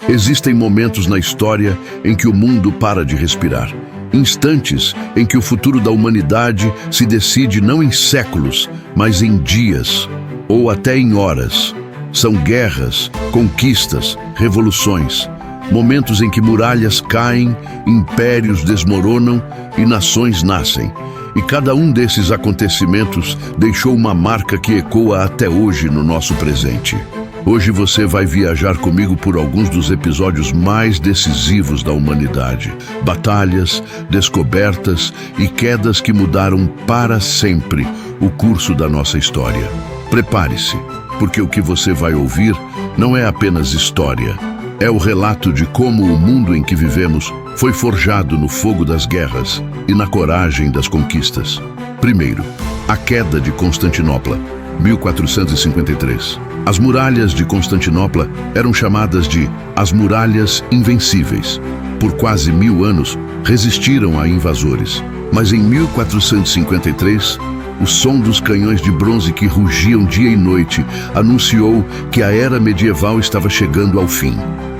Existem momentos na história em que o mundo para de respirar. Instantes em que o futuro da humanidade se decide não em séculos, mas em dias, ou até em horas. São guerras, conquistas, revoluções. Momentos em que muralhas caem, impérios desmoronam e nações nascem. E cada um desses acontecimentos deixou uma marca que ecoa até hoje no nosso presente. Hoje você vai viajar comigo por alguns dos episódios mais decisivos da humanidade. Batalhas, descobertas e quedas que mudaram para sempre o curso da nossa história. Prepare-se, porque o que você vai ouvir não é apenas história. É o relato de como o mundo em que vivemos foi forjado no fogo das guerras e na coragem das conquistas. Primeiro, a queda de Constantinopla, 1453. As muralhas de Constantinopla eram chamadas de as Muralhas Invencíveis. Por quase 1000 anos, resistiram a invasores. Mas em 1453, o som dos canhões de bronze que rugiam dia e noite anunciou que a era medieval estava chegando ao fim.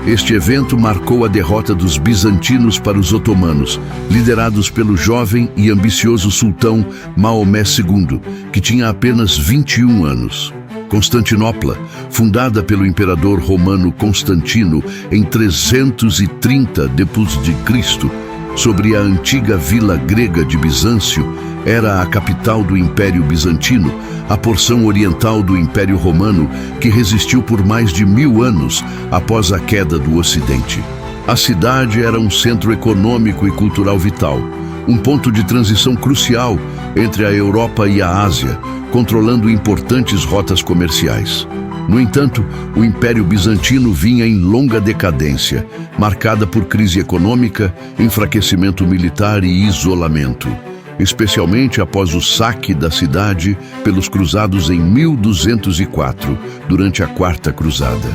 Este evento marcou a derrota dos bizantinos para os otomanos, liderados pelo jovem e ambicioso sultão Maomé II, que tinha apenas 21 anos. Constantinopla, fundada pelo imperador romano Constantino em 330 d.C., sobre a antiga vila grega de Bizâncio, era a capital do Império Bizantino, a porção oriental do Império Romano que resistiu por mais de 1000 anos após a queda do Ocidente. A cidade era um centro econômico e cultural vital, um ponto de transição crucial entre a Europa e a Ásia, controlando importantes rotas comerciais. No entanto, o Império Bizantino vinha em longa decadência, marcada por crise econômica, enfraquecimento militar e isolamento, especialmente após o saque da cidade pelos cruzados em 1204, durante a Quarta Cruzada.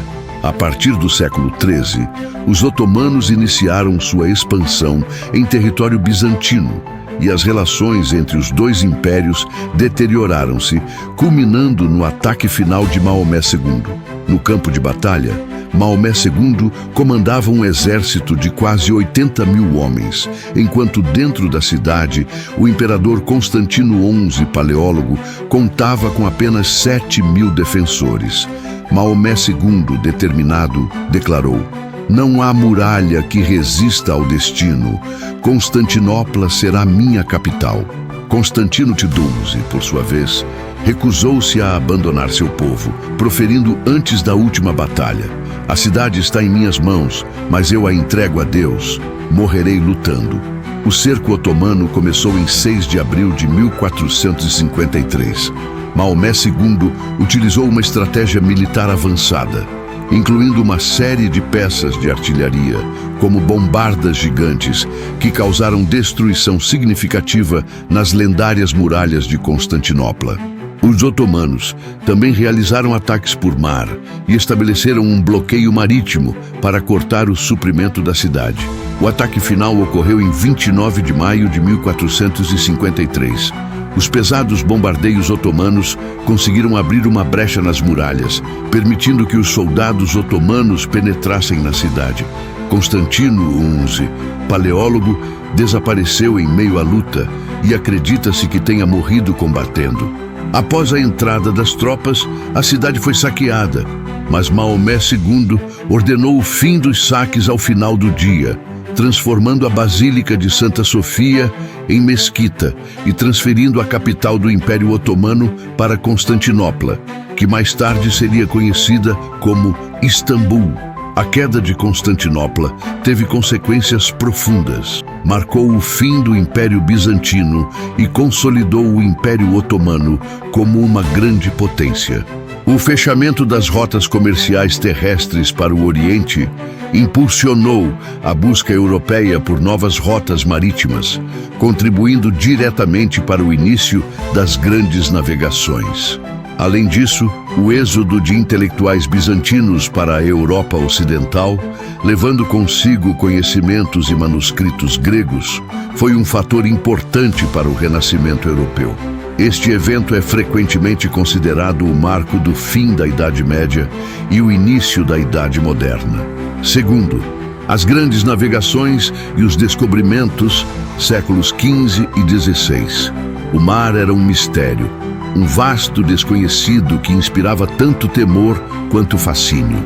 A partir do século XIII, os otomanos iniciaram sua expansão em território bizantino, e as relações entre os dois impérios deterioraram-se, culminando no ataque final de Maomé II. No campo de batalha, Maomé II comandava um exército de quase 80.000 homens, enquanto dentro da cidade, o imperador Constantino XI, paleólogo, contava com apenas 7.000 defensores. Maomé II, determinado, declarou: "Não há muralha que resista ao destino. Constantinopla será minha capital." Constantino XII, por sua vez, recusou-se a abandonar seu povo, proferindo antes da última batalha: "A cidade está em minhas mãos, mas eu a entrego a Deus. Morrerei lutando." O cerco otomano começou em 6 de abril de 1453. Maomé II utilizou uma estratégia militar avançada, incluindo uma série de peças de artilharia, como bombardas gigantes, que causaram destruição significativa nas lendárias muralhas de Constantinopla. Os otomanos também realizaram ataques por mar e estabeleceram um bloqueio marítimo para cortar o suprimento da cidade. O ataque final ocorreu em 29 de maio de 1453. Os pesados bombardeios otomanos conseguiram abrir uma brecha nas muralhas, permitindo que os soldados otomanos penetrassem na cidade. Constantino XI, paleólogo, desapareceu em meio à luta e acredita-se que tenha morrido combatendo. Após a entrada das tropas, a cidade foi saqueada, mas Maomé II ordenou o fim dos saques ao final do dia, transformando a Basílica de Santa Sofia em mesquita e transferindo a capital do Império Otomano para Constantinopla, que mais tarde seria conhecida como Istambul. A queda de Constantinopla teve consequências profundas. Marcou o fim do Império Bizantino e consolidou o Império Otomano como uma grande potência. O fechamento das rotas comerciais terrestres para o Oriente impulsionou a busca europeia por novas rotas marítimas, contribuindo diretamente para o início das grandes navegações. Além disso, o êxodo de intelectuais bizantinos para a Europa Ocidental, levando consigo conhecimentos e manuscritos gregos, foi um fator importante para o renascimento europeu. Este evento é frequentemente considerado o marco do fim da Idade Média e o início da Idade Moderna. Segundo, as grandes navegações e os descobrimentos, séculos XV e XVI. O mar era um mistério, um vasto desconhecido que inspirava tanto temor quanto fascínio.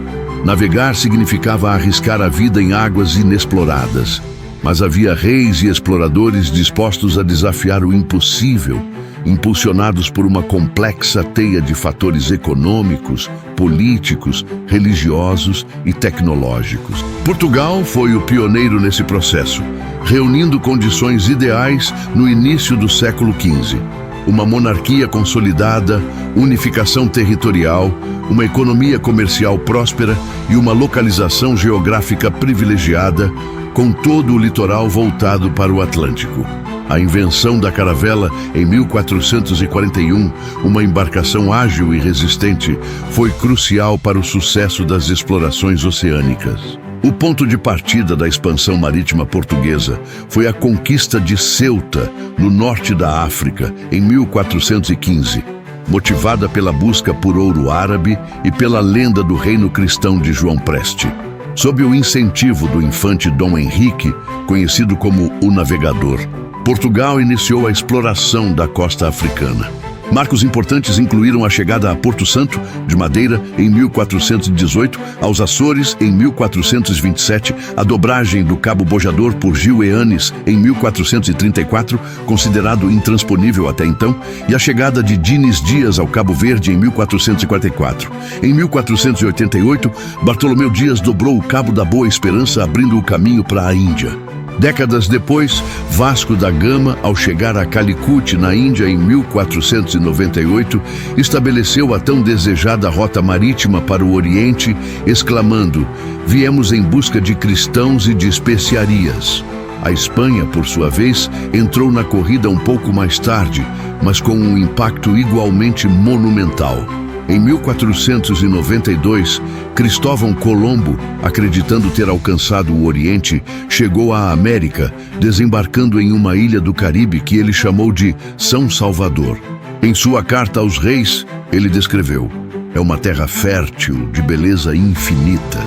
Navegar significava arriscar a vida em águas inexploradas, mas havia reis e exploradores dispostos a desafiar o impossível, impulsionados por uma complexa teia de fatores econômicos, políticos, religiosos e tecnológicos. Portugal foi o pioneiro nesse processo, reunindo condições ideais no início do século XV. Uma monarquia consolidada, unificação territorial, uma economia comercial próspera e uma localização geográfica privilegiada, com todo o litoral voltado para o Atlântico. A invenção da caravela em 1441, uma embarcação ágil e resistente, foi crucial para o sucesso das explorações oceânicas. O ponto de partida da expansão marítima portuguesa foi a conquista de Ceuta, no norte da África, em 1415, motivada pela busca por ouro árabe e pela lenda do reino cristão de João Preste. Sob o incentivo do infante Dom Henrique, conhecido como o Navegador, Portugal iniciou a exploração da costa africana. Marcos importantes incluíram a chegada a Porto Santo, de Madeira, em 1418, aos Açores, em 1427, a dobragem do Cabo Bojador por Gil Eanes, em 1434, considerado intransponível até então, e a chegada de Dines Dias ao Cabo Verde, em 1444. Em 1488, Bartolomeu Dias dobrou o Cabo da Boa Esperança, abrindo o caminho para a Índia. Décadas depois, Vasco da Gama, ao chegar a Calicut, na Índia, em 1498, estabeleceu a tão desejada rota marítima para o Oriente, exclamando: "Viemos em busca de cristãos e de especiarias." A Espanha, por sua vez, entrou na corrida um pouco mais tarde, mas com um impacto igualmente monumental. Em 1492, Cristóvão Colombo, acreditando ter alcançado o Oriente, chegou à América, desembarcando em uma ilha do Caribe que ele chamou de São Salvador. Em sua carta aos reis, ele descreveu: "É uma terra fértil, de beleza infinita."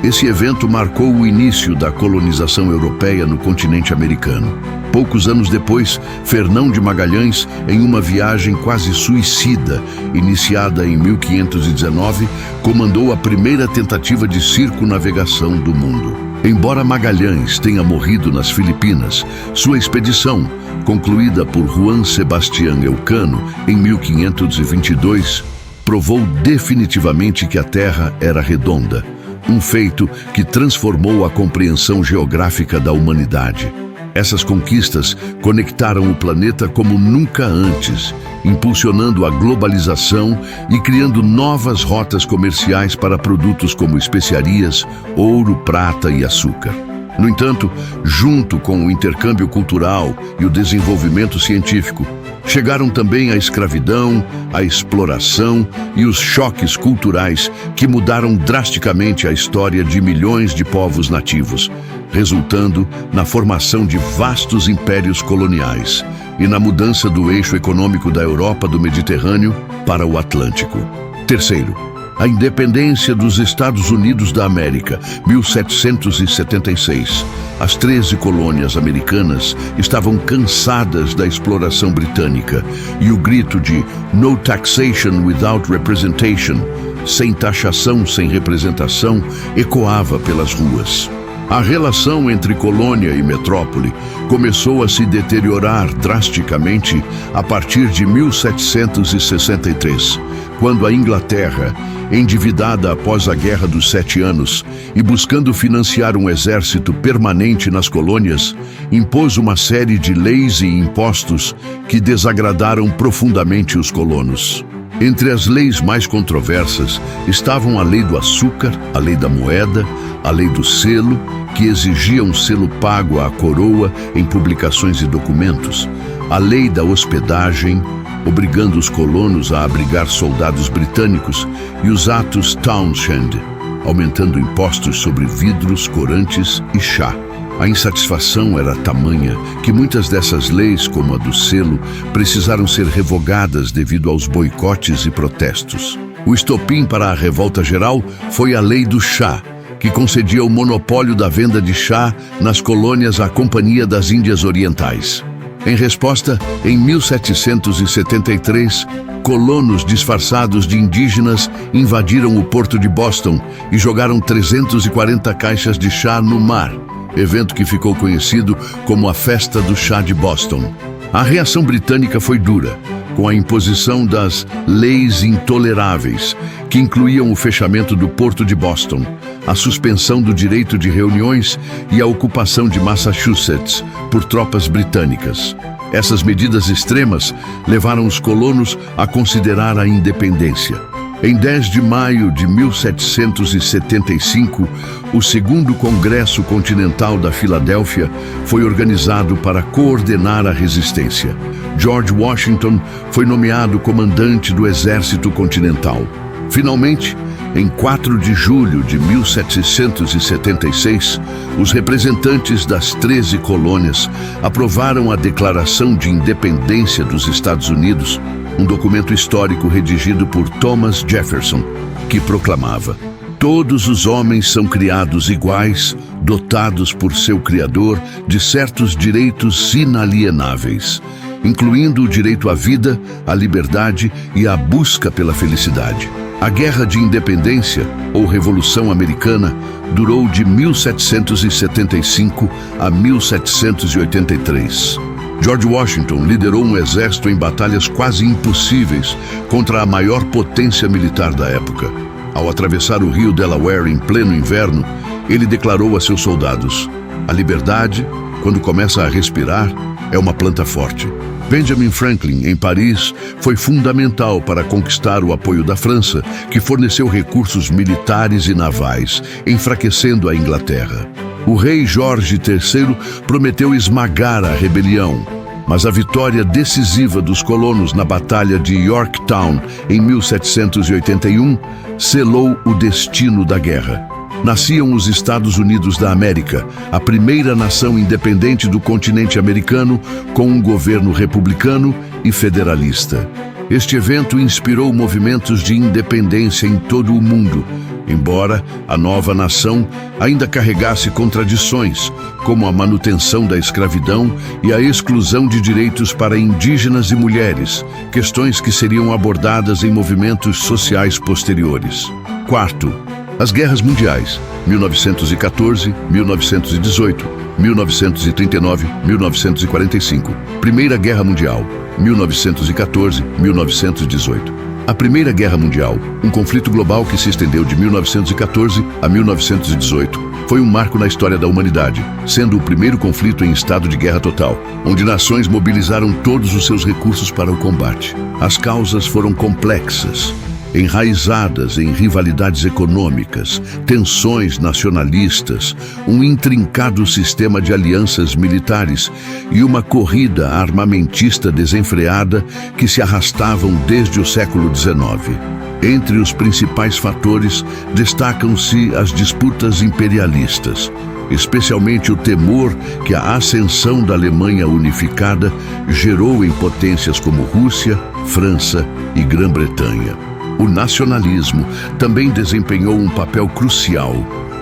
Esse evento marcou o início da colonização europeia no continente americano. Poucos anos depois, Fernão de Magalhães, em uma viagem quase suicida, iniciada em 1519, comandou a primeira tentativa de circunnavegação do mundo. Embora Magalhães tenha morrido nas Filipinas, sua expedição, concluída por Juan Sebastián Elcano em 1522, provou definitivamente que a Terra era redonda, um feito que transformou a compreensão geográfica da humanidade. Essas conquistas conectaram o planeta como nunca antes, impulsionando a globalização e criando novas rotas comerciais para produtos como especiarias, ouro, prata e açúcar. No entanto, junto com o intercâmbio cultural e o desenvolvimento científico, chegaram também a escravidão, a exploração e os choques culturais que mudaram drasticamente a história de milhões de povos nativos, resultando na formação de vastos impérios coloniais e na mudança do eixo econômico da Europa do Mediterrâneo para o Atlântico. Terceiro, a independência dos Estados Unidos da América, 1776. As 13 colônias americanas estavam cansadas da exploração britânica e o grito de "No taxation without representation", sem taxação sem representação, ecoava pelas ruas. A relação entre colônia e metrópole começou a se deteriorar drasticamente a partir de 1763, quando a Inglaterra, endividada após a Guerra dos 7 Anos e buscando financiar um exército permanente nas colônias, impôs uma série de leis e impostos que desagradaram profundamente os colonos. Entre as leis mais controversas estavam a Lei do Açúcar, a Lei da Moeda, a Lei do Selo, que exigia um selo pago à coroa em publicações e documentos, a Lei da Hospedagem, obrigando os colonos a abrigar soldados britânicos, e os Atos Townshend, aumentando impostos sobre vidros, corantes e chá. A insatisfação era tamanha que muitas dessas leis, como a do selo, precisaram ser revogadas devido aos boicotes e protestos. O estopim para a revolta geral foi a Lei do Chá, que concedia o monopólio da venda de chá nas colônias à Companhia das Índias Orientais. Em resposta, em 1773, colonos disfarçados de indígenas invadiram o porto de Boston e jogaram 340 caixas de chá no mar, evento que ficou conhecido como a Festa do Chá de Boston. A reação britânica foi dura, com a imposição das Leis Intoleráveis, que incluíam o fechamento do porto de Boston, a suspensão do direito de reuniões e a ocupação de Massachusetts por tropas britânicas. Essas medidas extremas levaram os colonos a considerar a independência. Em 10 de maio de 1775, o Segundo Congresso Continental da Filadélfia foi organizado para coordenar a resistência. George Washington foi nomeado comandante do Exército Continental. Finalmente, em 4 de julho de 1776, os representantes das 13 colônias aprovaram a Declaração de Independência dos Estados Unidos, um documento histórico redigido por Thomas Jefferson, que proclamava: todos os homens são criados iguais, dotados por seu Criador de certos direitos inalienáveis, incluindo o direito à vida, à liberdade e à busca pela felicidade. A Guerra de Independência, ou Revolução Americana, durou de 1775 a 1783. George Washington liderou um exército em batalhas quase impossíveis contra a maior potência militar da época. Ao atravessar o rio Delaware em pleno inverno, ele declarou a seus soldados: a liberdade, quando começa a respirar, é uma planta forte. Benjamin Franklin, em Paris, foi fundamental para conquistar o apoio da França, que forneceu recursos militares e navais, enfraquecendo a Inglaterra. O rei Jorge III prometeu esmagar a rebelião, mas a vitória decisiva dos colonos na Batalha de Yorktown, em 1781, selou o destino da guerra. Nasciam os Estados Unidos da América, a primeira nação independente do continente americano, com um governo republicano e federalista. Este evento inspirou movimentos de independência em todo o mundo, embora a nova nação ainda carregasse contradições, como a manutenção da escravidão e a exclusão de direitos para indígenas e mulheres, questões que seriam abordadas em movimentos sociais posteriores. Quarto, as guerras mundiais, 1914, 1918, 1939, 1945. Primeira Guerra Mundial, 1914, 1918. A Primeira Guerra Mundial, um conflito global que se estendeu de 1914 a 1918, foi um marco na história da humanidade, sendo o primeiro conflito em estado de guerra total, onde nações mobilizaram todos os seus recursos para o combate. As causas foram complexas, enraizadas em rivalidades econômicas, tensões nacionalistas, um intrincado sistema de alianças militares e uma corrida armamentista desenfreada que se arrastavam desde o século XIX. Entre os principais fatores, destacam-se as disputas imperialistas, especialmente o temor que a ascensão da Alemanha unificada gerou em potências como Rússia, França e Grã-Bretanha. O nacionalismo também desempenhou um papel crucial,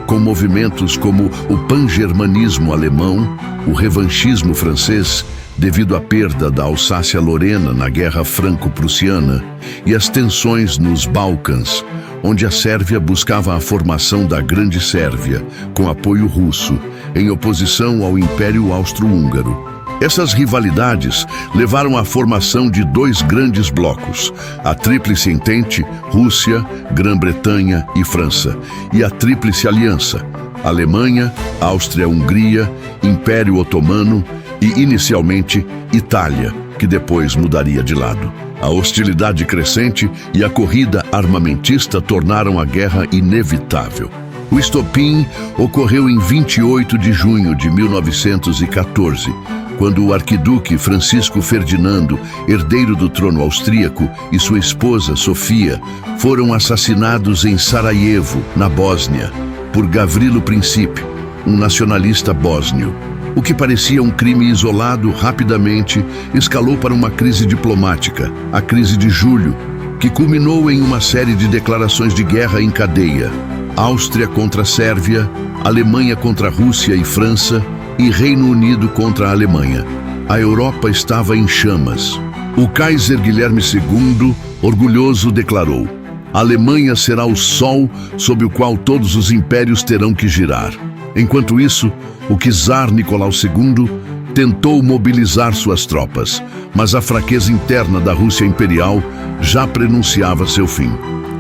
com movimentos como o pangermanismo alemão, o revanchismo francês, devido à perda da Alsácia-Lorena na Guerra Franco-Prussiana, e as tensões nos Balcãs, onde a Sérvia buscava a formação da Grande Sérvia, com apoio russo, em oposição ao Império Austro-Húngaro. Essas rivalidades levaram à formação de dois grandes blocos, a Tríplice Entente, Rússia, Grã-Bretanha e França, e a Tríplice Aliança, Alemanha, Áustria-Hungria, Império Otomano e, inicialmente, Itália, que depois mudaria de lado. A hostilidade crescente e a corrida armamentista tornaram a guerra inevitável. O estopim ocorreu em 28 de junho de 1914, quando o arquiduque Francisco Ferdinando, herdeiro do trono austríaco, e sua esposa Sofia foram assassinados em Sarajevo, na Bósnia, por Gavrilo Princip, um nacionalista bósnio. O que parecia um crime isolado rapidamente escalou para uma crise diplomática, a crise de julho, que culminou em uma série de declarações de guerra em cadeia. Áustria contra a Sérvia, Alemanha contra a Rússia e França e Reino Unido contra a Alemanha. A Europa estava em chamas. O Kaiser Guilherme II, orgulhoso, declarou: "A Alemanha será o sol sob o qual todos os impérios terão que girar." Enquanto isso, o czar Nicolau II tentou mobilizar suas tropas, mas a fraqueza interna da Rússia imperial já prenunciava seu fim.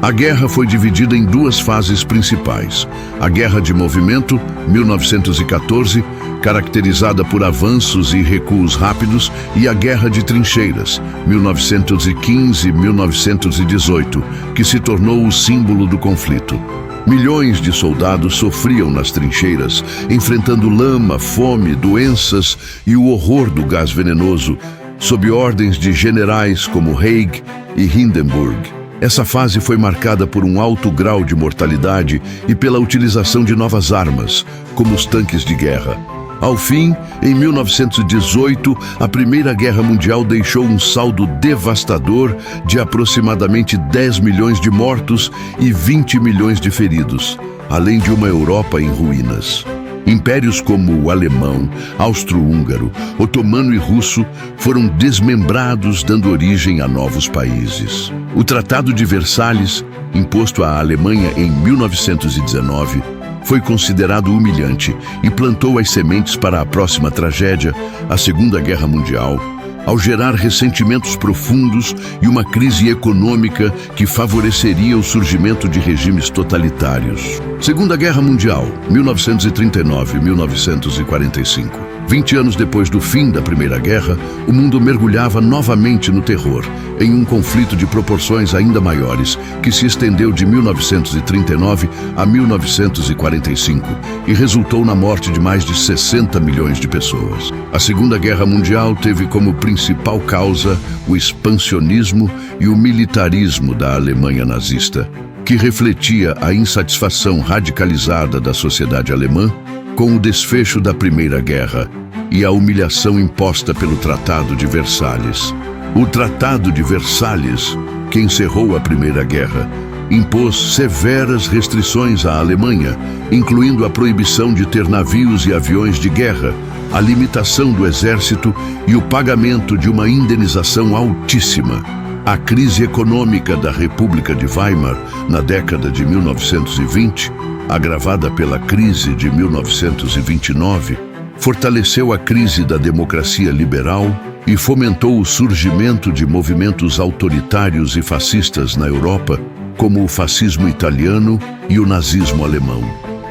A guerra foi dividida em duas fases principais. A Guerra de Movimento, 1914, caracterizada por avanços e recuos rápidos, e a Guerra de Trincheiras, 1915-1918, que se tornou o símbolo do conflito. Milhões de soldados sofriam nas trincheiras, enfrentando lama, fome, doenças e o horror do gás venenoso, sob ordens de generais como Haig e Hindenburg. Essa fase foi marcada por um alto grau de mortalidade e pela utilização de novas armas, como os tanques de guerra. Ao fim, em 1918, a Primeira Guerra Mundial deixou um saldo devastador de aproximadamente 10 milhões de mortos e 20 milhões de feridos, além de uma Europa em ruínas. Impérios como o alemão, austro-húngaro, otomano e russo foram desmembrados, dando origem a novos países. O Tratado de Versalhes, imposto à Alemanha em 1919, foi considerado humilhante e plantou as sementes para a próxima tragédia, a Segunda Guerra Mundial, ao gerar ressentimentos profundos e uma crise econômica que favoreceria o surgimento de regimes totalitários. Segunda Guerra Mundial, 1939-1945. 20 anos depois do fim da Primeira Guerra, o mundo mergulhava novamente no terror, em um conflito de proporções ainda maiores, que se estendeu de 1939 a 1945 e resultou na morte de mais de 60 milhões de pessoas. A Segunda Guerra Mundial teve como principal causa o expansionismo e o militarismo da Alemanha nazista, que refletia a insatisfação radicalizada da sociedade alemã com o desfecho da Primeira Guerra e a humilhação imposta pelo Tratado de Versalhes. O Tratado de Versalhes, que encerrou a Primeira Guerra, impôs severas restrições à Alemanha, incluindo a proibição de ter navios e aviões de guerra, a limitação do exército e o pagamento de uma indenização altíssima. A crise econômica da República de Weimar, na década de 1920, agravada pela crise de 1929, fortaleceu a crise da democracia liberal e fomentou o surgimento de movimentos autoritários e fascistas na Europa, como o fascismo italiano e o nazismo alemão.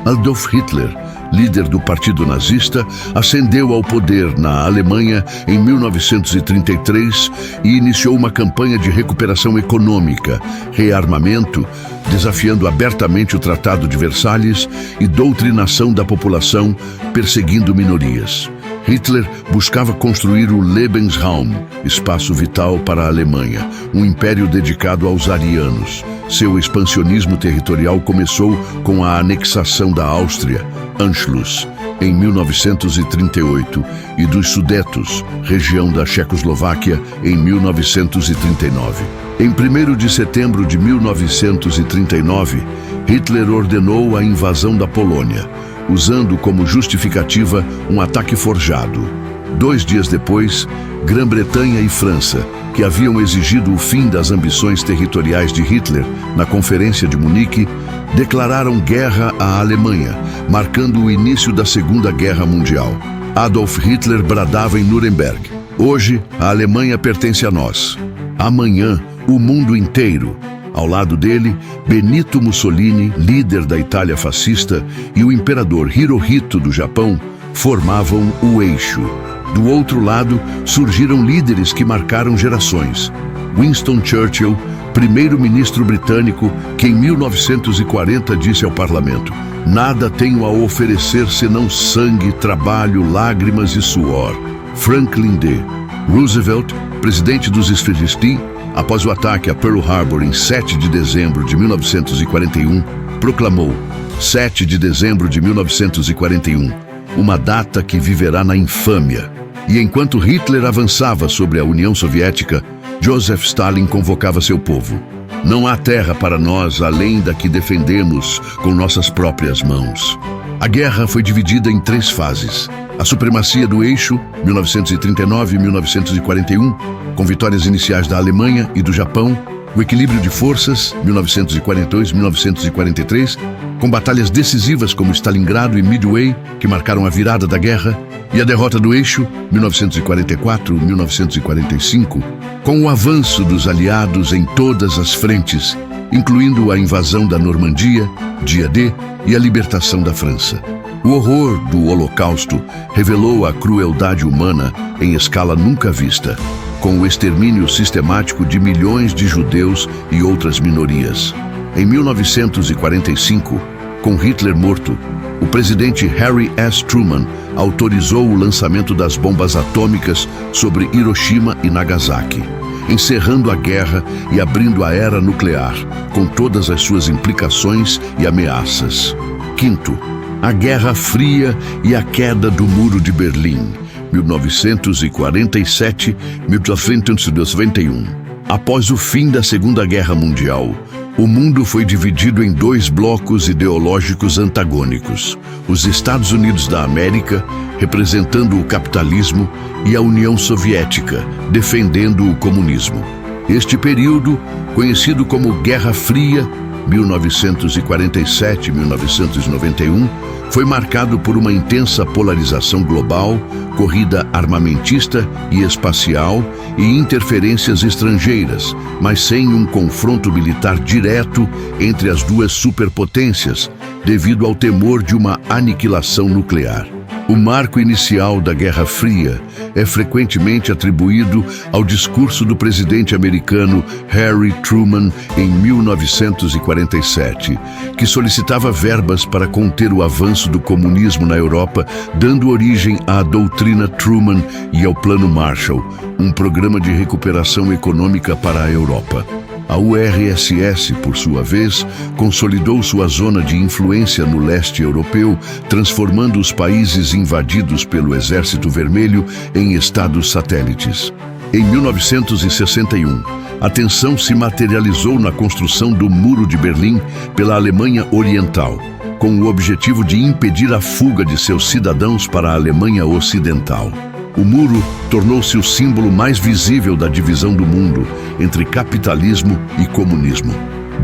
Adolf Hitler, líder do Partido Nazista, ascendeu ao poder na Alemanha em 1933 e iniciou uma campanha de recuperação econômica, rearmamento, desafiando abertamente o Tratado de Versalhes e doutrinação da população, perseguindo minorias. Hitler buscava construir o Lebensraum, espaço vital para a Alemanha, um império dedicado aos arianos. Seu expansionismo territorial começou com a anexação da Áustria, Anschluss, em 1938, e dos Sudetos, região da Tchecoslováquia, em 1939. Em 1º de setembro de 1939, Hitler ordenou a invasão da Polônia, usando como justificativa um ataque forjado. 2 dias depois, Grã-Bretanha e França, que haviam exigido o fim das ambições territoriais de Hitler na Conferência de Munique, declararam guerra à Alemanha, marcando o início da Segunda Guerra Mundial. Adolf Hitler bradava em Nuremberg: "Hoje, a Alemanha pertence a nós. Amanhã, o mundo inteiro." Ao lado dele, Benito Mussolini, líder da Itália fascista, e o imperador Hirohito do Japão formavam o eixo. Do outro lado, surgiram líderes que marcaram gerações. Winston Churchill, primeiro-ministro britânico, que em 1940 disse ao parlamento: "Nada tenho a oferecer senão sangue, trabalho, lágrimas e suor." Franklin D. Roosevelt, presidente dos Estados Unidos, após o ataque a Pearl Harbor em 7 de dezembro de 1941, proclamou: 7 de dezembro de 1941, uma data que viverá na infâmia. E enquanto Hitler avançava sobre a União Soviética, Joseph Stalin convocava seu povo: Não há terra para nós além da que defendemos com nossas próprias mãos. A guerra foi dividida em 3 fases. A supremacia do eixo, 1939 e 1941, com vitórias iniciais da Alemanha e do Japão. O equilíbrio de forças, 1942 e 1943, com batalhas decisivas como Stalingrado e Midway, que marcaram a virada da guerra. E a derrota do eixo, 1944 e 1945, com o avanço dos aliados em todas as frentes, incluindo a invasão da Normandia, dia D, e a libertação da França. O horror do Holocausto revelou a crueldade humana em escala nunca vista, com o extermínio sistemático de milhões de judeus e outras minorias. Em 1945, com Hitler morto, o presidente Harry S. Truman autorizou o lançamento das bombas atômicas sobre Hiroshima e Nagasaki, encerrando a guerra e abrindo a era nuclear, com todas as suas implicações e ameaças. Quinto, a Guerra Fria e a queda do Muro de Berlim, 1947-1991. Após o fim da Segunda Guerra Mundial, o mundo foi dividido em 2 blocos ideológicos antagônicos: os Estados Unidos da América, representando o capitalismo, e a União Soviética, defendendo o comunismo. Este período, conhecido como Guerra Fria, 1947-1991, foi marcado por uma intensa polarização global, corrida armamentista e espacial e interferências estrangeiras, mas sem um confronto militar direto entre as 2 superpotências, devido ao temor de uma aniquilação nuclear. O marco inicial da Guerra Fria é frequentemente atribuído ao discurso do presidente americano Harry Truman em 1947, que solicitava verbas para conter o avanço do comunismo na Europa, dando origem à doutrina Truman e ao Plano Marshall, um programa de recuperação econômica para a Europa. A URSS, por sua vez, consolidou sua zona de influência no leste europeu, transformando os países invadidos pelo Exército Vermelho em estados satélites. Em 1961, a tensão se materializou na construção do Muro de Berlim pela Alemanha Oriental, com o objetivo de impedir a fuga de seus cidadãos para a Alemanha Ocidental. O muro tornou-se o símbolo mais visível da divisão do mundo entre capitalismo e comunismo.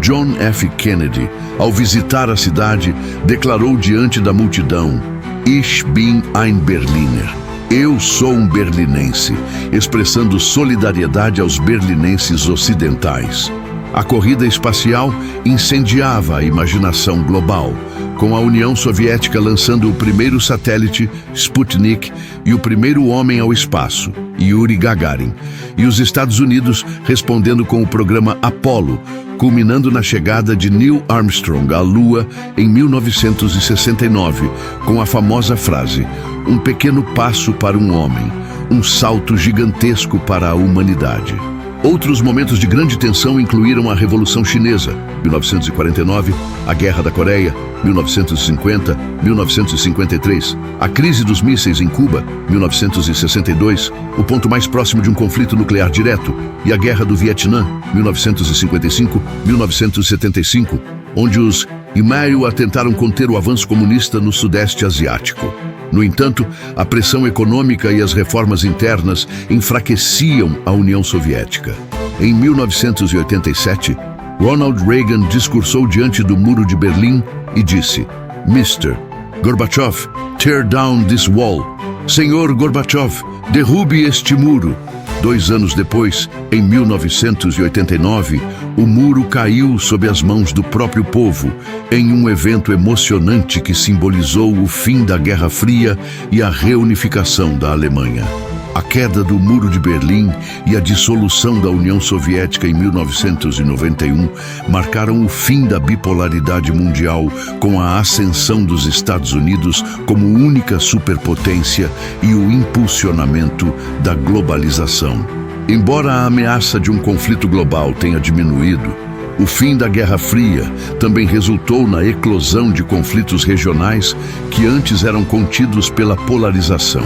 John F. Kennedy, ao visitar a cidade, declarou diante da multidão: "Ich bin ein Berliner." Eu sou um berlinense, expressando solidariedade aos berlinenses ocidentais. A corrida espacial incendiava a imaginação global, com a União Soviética lançando o primeiro satélite, Sputnik, e o primeiro homem ao espaço, Yuri Gagarin, e os Estados Unidos respondendo com o programa Apollo, culminando na chegada de Neil Armstrong à Lua em 1969, com a famosa frase: "Um pequeno passo para um homem, um salto gigantesco para a humanidade." Outros momentos de grande tensão incluíram a Revolução Chinesa, 1949, a Guerra da Coreia, 1950, 1953, a crise dos mísseis em Cuba, 1962, o ponto mais próximo de um conflito nuclear direto, e a Guerra do Vietnã, 1955, 1975, onde os Imairua tentaram conter o avanço comunista no Sudeste Asiático. No entanto, a pressão econômica e as reformas internas enfraqueciam a União Soviética. Em 1987, Ronald Reagan discursou diante do Muro de Berlim e disse: "Mr. Gorbachev, tear down this wall." Senhor Gorbachev, derrube este muro. 2 anos depois, em 1989, o muro caiu sob as mãos do próprio povo, em um evento emocionante que simbolizou o fim da Guerra Fria e a reunificação da Alemanha. A queda do Muro de Berlim e a dissolução da União Soviética em 1991 marcaram o fim da bipolaridade mundial, com a ascensão dos Estados Unidos como única superpotência e o impulsionamento da globalização. Embora a ameaça de um conflito global tenha diminuído, o fim da Guerra Fria também resultou na eclosão de conflitos regionais que antes eram contidos pela polarização.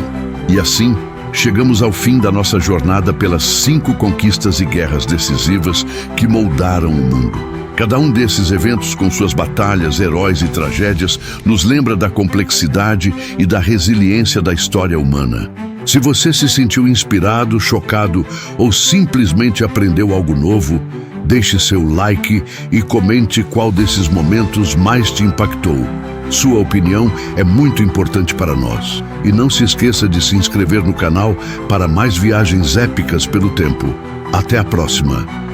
E assim, chegamos ao fim da nossa jornada pelas 5 conquistas e guerras decisivas que moldaram o mundo. Cada um desses eventos, com suas batalhas, heróis e tragédias, nos lembra da complexidade e da resiliência da história humana. Se você se sentiu inspirado, chocado ou simplesmente aprendeu algo novo, deixe seu like e comente qual desses momentos mais te impactou. Sua opinião é muito importante para nós. E não se esqueça de se inscrever no canal para mais viagens épicas pelo tempo. Até a próxima!